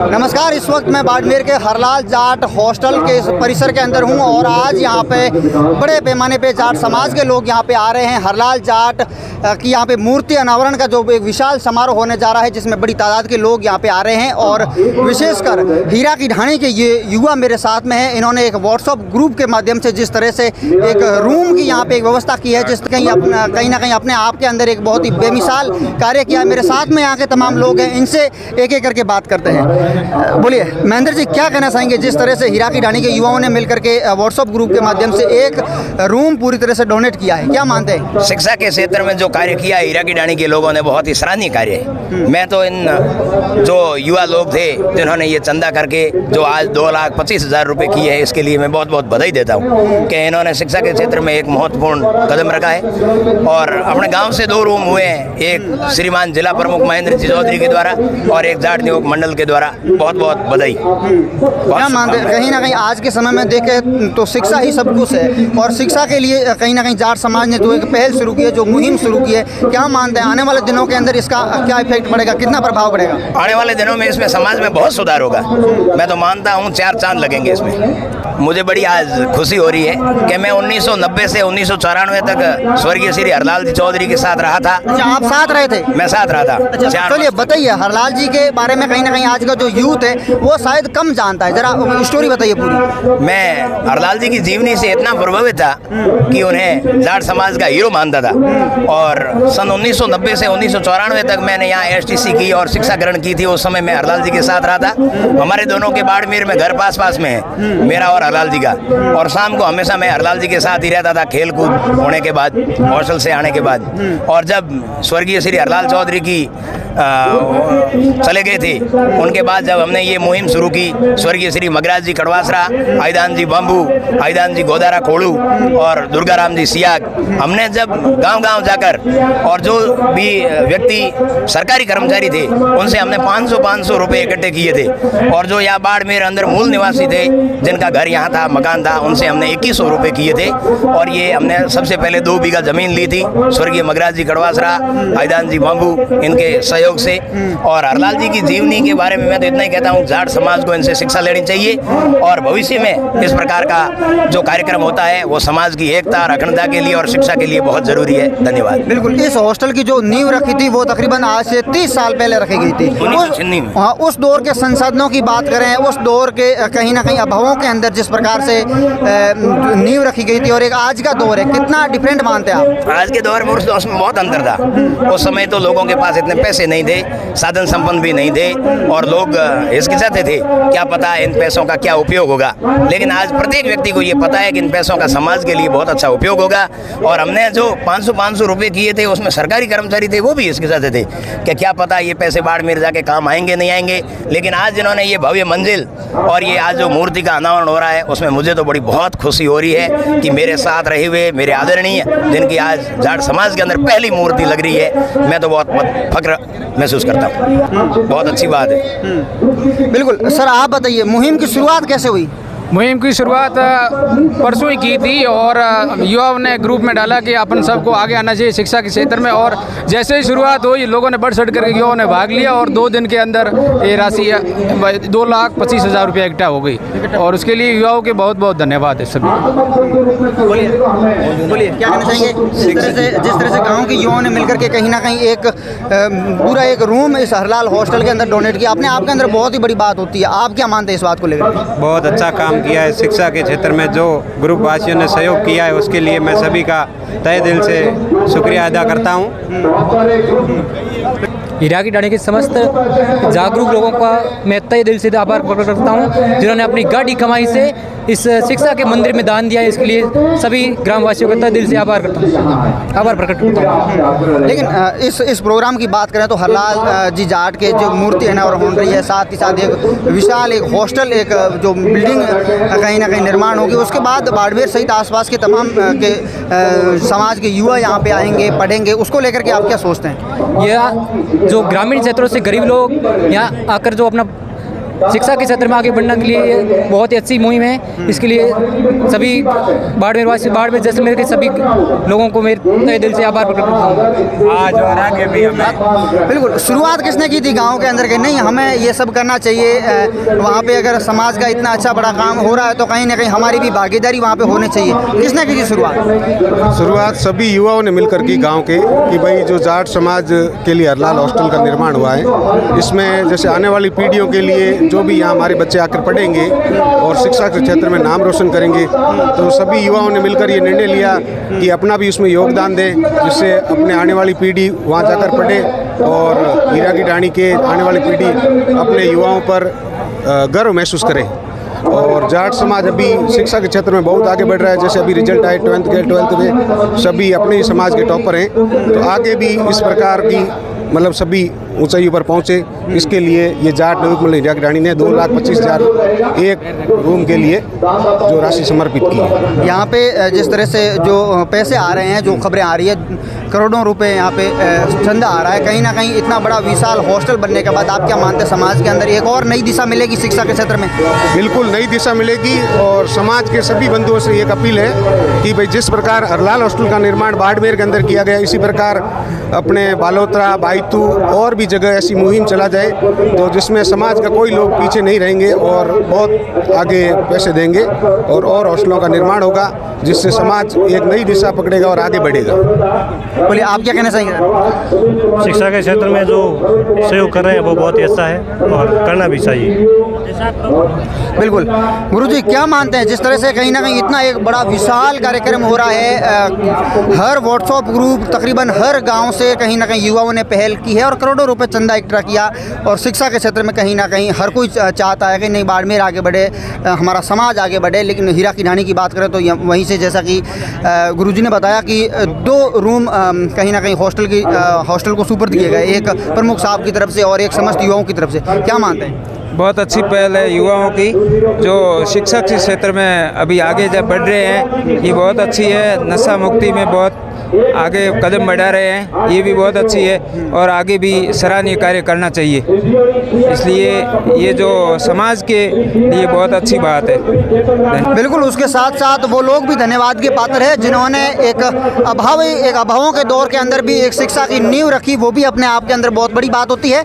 नमस्कार। इस वक्त मैं बाड़मेर के हरलाल जाट हॉस्टल के परिसर के अंदर हूं और आज यहां पे बड़े पैमाने पे जाट समाज के लोग यहां पे आ रहे हैं। हरलाल जाट की यहां पे मूर्ति अनावरण का जो एक विशाल समारोह होने जा रहा है, जिसमें बड़ी तादाद के लोग यहां पे आ रहे हैं और विशेषकर हीरा की ढाणी के ये युवा मेरे साथ में हैं। इन्होंने एक व्हाट्सअप ग्रुप के माध्यम से जिस तरह से एक रूम की यहाँ पे एक व्यवस्था की है, जिस कहीं ना कहीं अपने आप के अंदर एक बहुत ही बेमिसाल कार्य किया है। मेरे साथ में यहाँ के तमाम लोग हैं, इनसे एक एक करके बात करते हैं। बोलिए महेंद्र जी, क्या कहना चाहेंगे जिस तरह से हीरा की ढाणी के युवाओं ने मिलकर के व्हाट्सएप ग्रुप के माध्यम से एक रूम पूरी तरह से डोनेट किया है, क्या मानते हैं? शिक्षा के क्षेत्र में जो कार्य किया है हीरा की ढाणी के लोगों ने, बहुत ही सराहनीय कार्य है। मैं तो इन जो युवा लोग थे जिन्होंने ये चंदा करके जो आज 2,25,000 रुपये किए हैं, इसके लिए मैं बहुत बहुत बधाई देता हूँ कि इन्होंने शिक्षा के क्षेत्र में एक महत्वपूर्ण कदम रखा है। और अपने गाँव से 2 रूम हुए हैं, एक श्रीमान जिला प्रमुख महेंद्र जी चौधरी के द्वारा और एक जाट नियोग मंडल के द्वारा। बहुत बहुत बधाई। क्या मानते हैं, कहीं ना कहीं आज के समय में देखें तो शिक्षा ही सब कुछ है और शिक्षा के लिए कहीं ना कहीं जाट समाज ने जो एक पहल शुरू की है, जो मुहिम शुरू की है, क्या मानते हैं आने वाले दिनों के अंदर इसका क्या इफेक्ट पड़ेगा, कितना प्रभाव पड़ेगा? आने वाले दिनों में इसमें समाज में बहुत सुधार होगा। मैं तो मानता हूँ 4 चांद लगेंगे इसमें। मुझे बड़ी आज खुशी हो रही है कि मैं 1990 से 1994 तक स्वर्गीय श्री हरलाल जी चौधरी के साथ रहा था। अच्छा, आप साथ रहे थे? मैं साथ रहा था। चलिए बताइए, हरलाल जी के बारे में कहीं ना कहीं आज का जो यूथ है वो शायद कम जानता है, जरा स्टोरी बताइए पूरी। मैं हरलाल जी की जीवनी से इतना प्रभावित था कि उन्हें जाट समाज का हीरो मानता था। और सन 1990 से 1994 तक मैंने यहाँ STC की और शिक्षा ग्रहण की थी। उस समय मैं हरलाल जी के साथ रहा था। हमारे दोनों के बाड़मेर में घर पास पास में है, मेरा और हरलाल जी का। और शाम को हमेशा मैं हरलाल जी के साथ ही रहता था, खेल कूद होने के बाद, हॉस्टल से आने के बाद। और जब स्वर्गीय श्री हरलाल चौधरी की चले गए थे, उनके बाद जब हमने ये मुहिम शुरू की, स्वर्गीय श्री मगराज जी कड़वासरा, आईदान जी बम्बू, आईदान जी गोदारा कोड़ू और दुर्गाराम जी सियाग, हमने जब गांव-गांव जाकर और जो भी व्यक्ति सरकारी कर्मचारी थे उनसे हमने 500 रुपये इकट्ठे किए थे। और जो यहाँ बाड़मेर अंदर मूल निवासी थे, जिनका घर यहाँ था, मकान था, उनसे हमने 2100 रुपये किए थे। और ये हमने सबसे पहले 2 बीघा जमीन ली थी स्वर्गीय मगराज जी कड़वासरा, आईदान जी बम्बू इनके सहयोग से। और हरलाल जी की जीवनी के बारे में मैं तो इतना ही कहता हूँ, जाट समाज को इनसे शिक्षा लेनी चाहिए और भविष्य में इस प्रकार का जो कार्यक्रम होता है वो समाज की एकता और अखंडता के लिए और शिक्षा के लिए बहुत जरूरी है। धन्यवाद। बिल्कुल। इस हॉस्टल की जो नींव रखी थी वो तकरीबन आज से 30 साल पहले रखी गई थी। 1996 में। हाँ, उस दौर के संसाधनों की बात करें, उस दौर के कहीं ना कहीं अभावों के अंदर जिस प्रकार से नींव रखी गई थी और एक आज का दौर है, कितना डिफरेंट मानते हैं आप? आज के दौर में उसमें बहुत अंतर था। उस समय तो लोगों के पास इतने पैसे नहीं थे, साधन संपन्न भी नहीं थे और लोग हिचकिचाते थे, क्या पता इन पैसों का क्या उपयोग होगा। लेकिन आज प्रत्येक व्यक्ति को ये पता है कि इन पैसों का समाज के लिए बहुत अच्छा उपयोग होगा। और हमने जो 500 रुपये किए थे, उसमें सरकारी कर्मचारी थे, वो भी हिचकिचाते थे कि क्या पता ये पैसे बाड़मेर जाके काम आएंगे नहीं आएंगे। लेकिन आज जिन्होंने ये भव्य मंजिल और ये आज जो मूर्ति का अनावरण हो रहा है, उसमें मुझे तो बड़ी बहुत खुशी हो रही है कि मेरे साथ रहे हुए मेरे आदरणीय, जिनकी आज जाट समाज के अंदर पहली मूर्ति लग रही है, मैं तो बहुत फख्र महसूस करता हूँ। बहुत अच्छी बात है। बिल्कुल। सर आप बताइए, मुहिम की शुरुआत कैसे हुई? मुहिम की शुरुआत परसों ही की थी और युवाओं ने ग्रुप में डाला कि अपन सबको आगे आना चाहिए शिक्षा के क्षेत्र में। और जैसे ही शुरुआत हुई, लोगों ने बढ़ चढ़ कर युवाओं ने भाग लिया और 2 दिन के अंदर ये राशि 2,25,000 रुपये इकट्ठा हो गई। और उसके लिए युवाओं के बहुत बहुत धन्यवाद है सभी। बोलिए क्या कहना चाहेंगे? जिस तरह से गाँव के युवाओं ने मिलकर के कहीं ना कहीं एक पूरा एक रूम इस हरलाल हॉस्टल के अंदर डोनेट किया, अपने आप के अंदर बहुत ही बड़ी बात होती है। आप क्या मानते हैं इस बात को लेकर? बहुत अच्छा काम किया है। शिक्षा के क्षेत्र में जो ग्रुप वासियों ने सहयोग किया है, उसके लिए मैं सभी का तहे दिल से शुक्रिया अदा करता हूँ। हीरा की ढाणी के समस्त जागरूक लोगों का मैं तहे दिल से आभार प्रकट करता हूँ, जिन्होंने अपनी गाड़ी कमाई से इस शिक्षा के मंदिर में दान दिया है। इसके लिए सभी ग्रामवासियों का तहे दिल से आभार प्रकट करता हूँ। लेकिन इस प्रोग्राम की बात करें तो हरलाल जी जाट के जो मूर्ति अनावरण हो रही है, साथ ही साथ एक विशाल एक हॉस्टल, एक जो बिल्डिंग कहीं ना कहीं निर्माण होगी। उसके बाद बाड़मेर सहित आसपास के तमाम के समाज के युवा यहाँ पे आएंगे, पढ़ेंगे, उसको लेकर के आप क्या सोचते हैं? यह जो ग्रामीण क्षेत्रों से गरीब लोग यहाँ आकर जो अपना शिक्षा के क्षेत्र में आगे बढ़ने के लिए ये बहुत ही अच्छी मुहिम है। इसके लिए सभी बाड़मेर वासी, बाड़मेर जैसलमेर के सभी लोगों को मेरे तहे दिल से आभार प्रकट करता हूँ। आज और आगे भी हमें बिल्कुल, शुरुआत किसने की थी गांव के अंदर के नहीं हमें ये सब करना चाहिए, वहाँ पे अगर समाज का इतना अच्छा बड़ा काम हो रहा है तो कहीं ना कहीं हमारी भी भागीदारी वहाँ पे होनी चाहिए, किसने की थी शुरुआत सभी युवाओं ने मिलकर की गांव के, कि भाई जो जाट समाज के लिए हरलाल हॉस्टल का निर्माण हुआ है, इसमें जैसे आने वाली पीढ़ियों के लिए जो भी यहाँ हमारे बच्चे आकर पढ़ेंगे और शिक्षा के क्षेत्र में नाम रोशन करेंगे, तो सभी युवाओं ने मिलकर ये निर्णय लिया कि अपना भी उसमें योगदान दें, जिससे अपने आने वाली पीढ़ी वहाँ जाकर पढ़े और हीरा की डाणी के आने वाली पीढ़ी अपने युवाओं पर गर्व महसूस करे। और जाट समाज अभी शिक्षा के क्षेत्र में बहुत आगे बढ़ रहा है। जैसे अभी रिजल्ट आए 12th में सभी अपने ही समाज के टॉपर हैं, तो आगे भी इस प्रकार की मतलब सभी ऊंचाइयों पर पहुंचे, इसके लिए ये जाट नवयुवक हीरा की डाणी ने 2,25,000 एक रूम के लिए जो राशि समर्पित की है। यहाँ पे जिस तरह से जो पैसे आ रहे हैं, जो खबरें आ रही है, करोड़ों रुपए यहाँ पे चंदा आ रहा है, कहीं ना कहीं इतना बड़ा विशाल हॉस्टल बनने के बाद आप क्या मानते हैं समाज के अंदर एक और नई दिशा मिलेगी शिक्षा के क्षेत्र में? बिल्कुल नई दिशा मिलेगी और समाज के सभी बंधुओं से एक अपील है कि भाई जिस प्रकार हरलाल हॉस्टल का निर्माण बाड़मेर के अंदर किया गया, इसी प्रकार अपने बालोतरा, बायतू और भी जगह ऐसी मुहिम चला जाए तो जिसमें समाज का कोई लोग पीछे नहीं रहेंगे और बहुत आगे पैसे देंगे और हॉस्टलों का निर्माण होगा, जिससे समाज एक नई दिशा पकड़ेगा और आगे बढ़ेगा। बोलिए, आप क्या कहना चाहेंगे? शिक्षा के क्षेत्र में जो सहयोग कर रहे हैं वो बहुत ही अच्छा है और करना भी चाहिए। बिल्कुल गुरुजी, क्या मानते हैं जिस तरह से कहीं ना कहीं इतना एक बड़ा विशाल कार्यक्रम हो रहा है, हर व्हाट्सएप ग्रुप तकरीबन हर गांव से कहीं ना कहीं युवाओं ने पहल की है और करोड़ों रुपए चंदा इकट्ठा किया, और शिक्षा के क्षेत्र में कहीं ना कहीं हर कोई चाहता है कि नहीं बाड़मेर आगे बढ़े, हमारा समाज आगे बढ़े। लेकिन हीरा की डाणी की बात करें तो वहीं से जैसा कि गुरुजी ने बताया कि 2 रूम कहीं ना कहीं हॉस्टल को सुपुर्द किए गए, एक प्रमुख साहब की तरफ से और एक समस्त युवाओं की तरफ से। क्या मानते हैं? बहुत अच्छी पहल है युवाओं की, जो शिक्षा के क्षेत्र में अभी आगे जब बढ़ रहे हैं, ये बहुत अच्छी है। नशा मुक्ति में बहुत आगे कदम बढ़ा रहे हैं, ये भी बहुत अच्छी है और आगे भी सराहनीय कार्य करना चाहिए। इसलिए ये जो समाज के लिए बहुत अच्छी बात है। बिल्कुल, उसके साथ साथ वो लोग भी धन्यवाद के पात्र है जिन्होंने एक अभावों के दौर के अंदर भी एक शिक्षा की नींव रखी, वो भी अपने आप के अंदर बहुत बड़ी बात होती है।